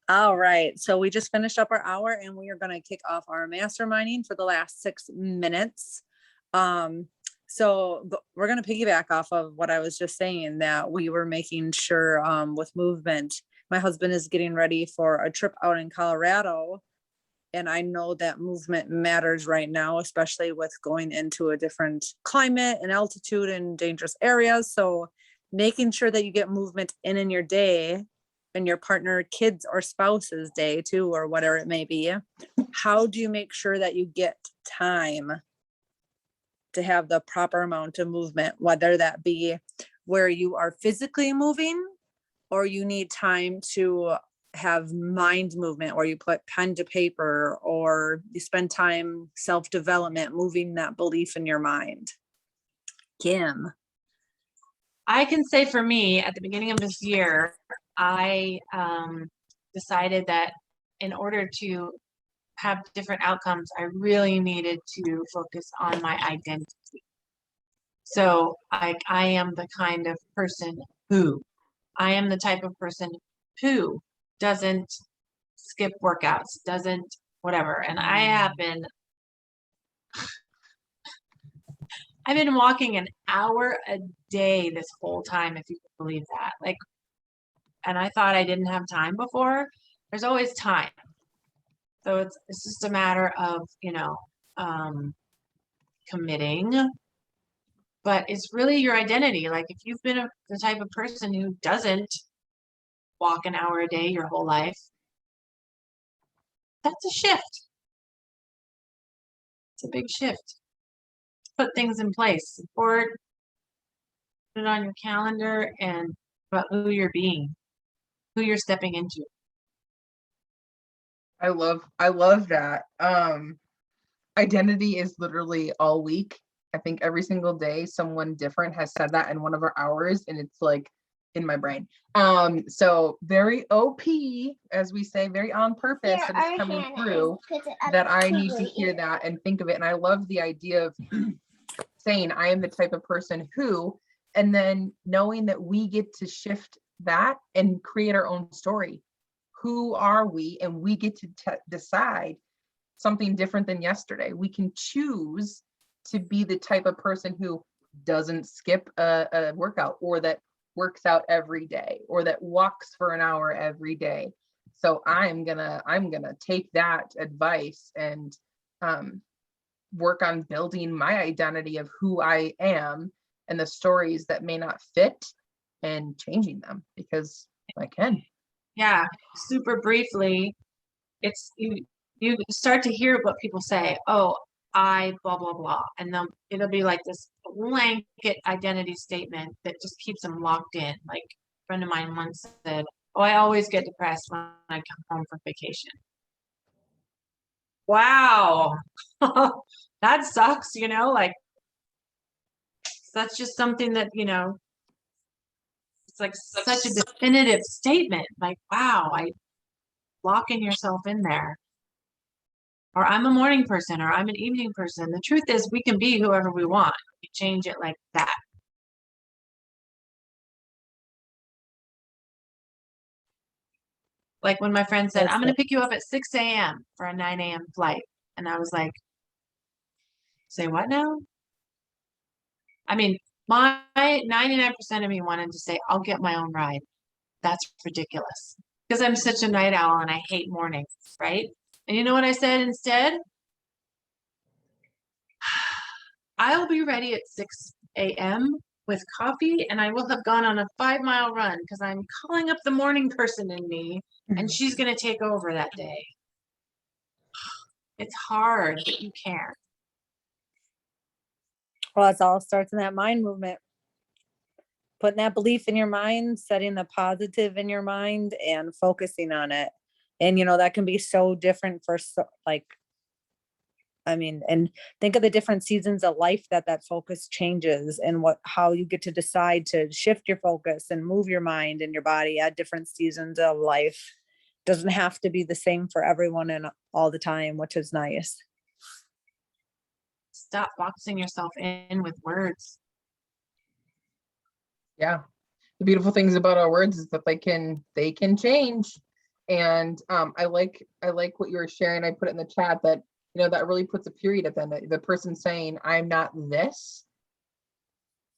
All right. So we just finished up our hour and we are going to kick off our masterminding for the last 6 minutes. Um, we're going to piggyback off of what I was just saying, that we were making sure with movement. My husband is getting ready for a trip out in Colorado. And I know that movement matters right now, especially with going into a different climate and altitude and dangerous areas. So making sure that you get movement in your day, and your partner, kids, or spouse's day too, or whatever it may be. How do you make sure that you get time to have the proper amount of movement, whether that be where you are physically moving, or you need time to have mind movement where you put pen to paper, or you spend time self-development, moving that belief in your mind? Kim. I can say for me, at the beginning of this year, I decided that in order to have different outcomes, I really needed to focus on my identity. So I am the kind of person who, I am the type of person who doesn't skip workouts, doesn't whatever. And I've been walking an hour a day this whole time, if you can believe that. Like, and I thought I didn't have time before. There's always time. So it's just a matter of, committing. But it's really your identity. Like if you've been the type of person who doesn't walk an hour a day your whole life, that's a shift. It's a big shift. Put things in place. Support, put it on your calendar, and about who you're being, who you're stepping into. I love that. Identity is literally all week. I think every single day someone different has said that in one of our hours, and it's like in my brain. So very OP, as we say, very on purpose, that is coming through, that I need to hear that and think of it. And I love the idea of saying I am the type of person who, and then knowing that we get to shift that and create our own story. Who are we? And we get to decide something different than yesterday. We can choose to be the type of person who doesn't skip a workout, or that works out every day, or that walks for an hour every day. So I'm gonna take that advice and work on building my identity of who I am and the stories that may not fit, and changing them because I can. Yeah, super briefly, it's you start to hear what people say. Oh, I blah blah blah, and then it'll be like this blanket identity statement that just keeps them locked in. Like a friend of mine once said, "Oh, I always get depressed when I come home from vacation." Wow, that sucks. Like that's just something that it's like such a definitive statement. Like, wow, locking yourself in there. Or I'm a morning person, or I'm an evening person. The truth is we can be whoever we want. We change it like that. Like when my friend said, I'm going to pick you up at 6 a.m. for a 9 a.m. flight. And I was like, say what now? I mean, my 99% of me wanted to say, I'll get my own ride. That's ridiculous. Because I'm such a night owl and I hate mornings, right? And you know what I said instead? I'll be ready at 6 a.m. with coffee, and I will have gone on a 5-mile run because I'm calling up the morning person in me, and she's going to take over that day. It's hard, but you can. Well, it all starts in that mind movement. Putting that belief in your mind, setting the positive in your mind, and focusing on it. And, that can be so different for and think of the different seasons of life that focus changes, and how you get to decide to shift your focus and move your mind and your body at different seasons of life. Doesn't have to be the same for everyone and all the time, which is nice. Stop boxing yourself in with words. Yeah. The beautiful things about our words is that they can change. And I like what you were sharing. I put it in the chat that, you know, that really puts a period at the end. The person saying, I'm not this.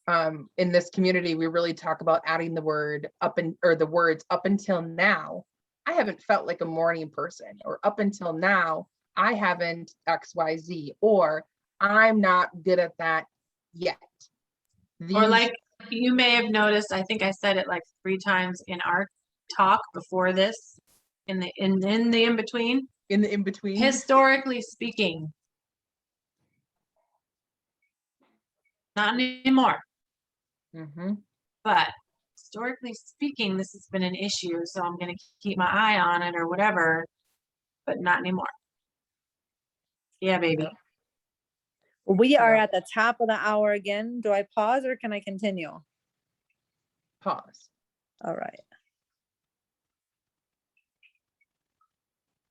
In this community, we really talk about adding the word or the words up until now. I haven't felt like a morning person, or up until now, I haven't XYZ, or I'm not good at that yet. Or These- like you may have noticed, I think I said it like 3 times in our talk before this, in the in between. in the in between. Historically speaking, not anymore, Mhm. but historically speaking, this has been an issue. So I'm going to keep my eye on it or whatever, but not anymore. Yeah, baby. Yep. We are Yeah. at the top of the hour again. Do I pause or can I continue? Pause. All right.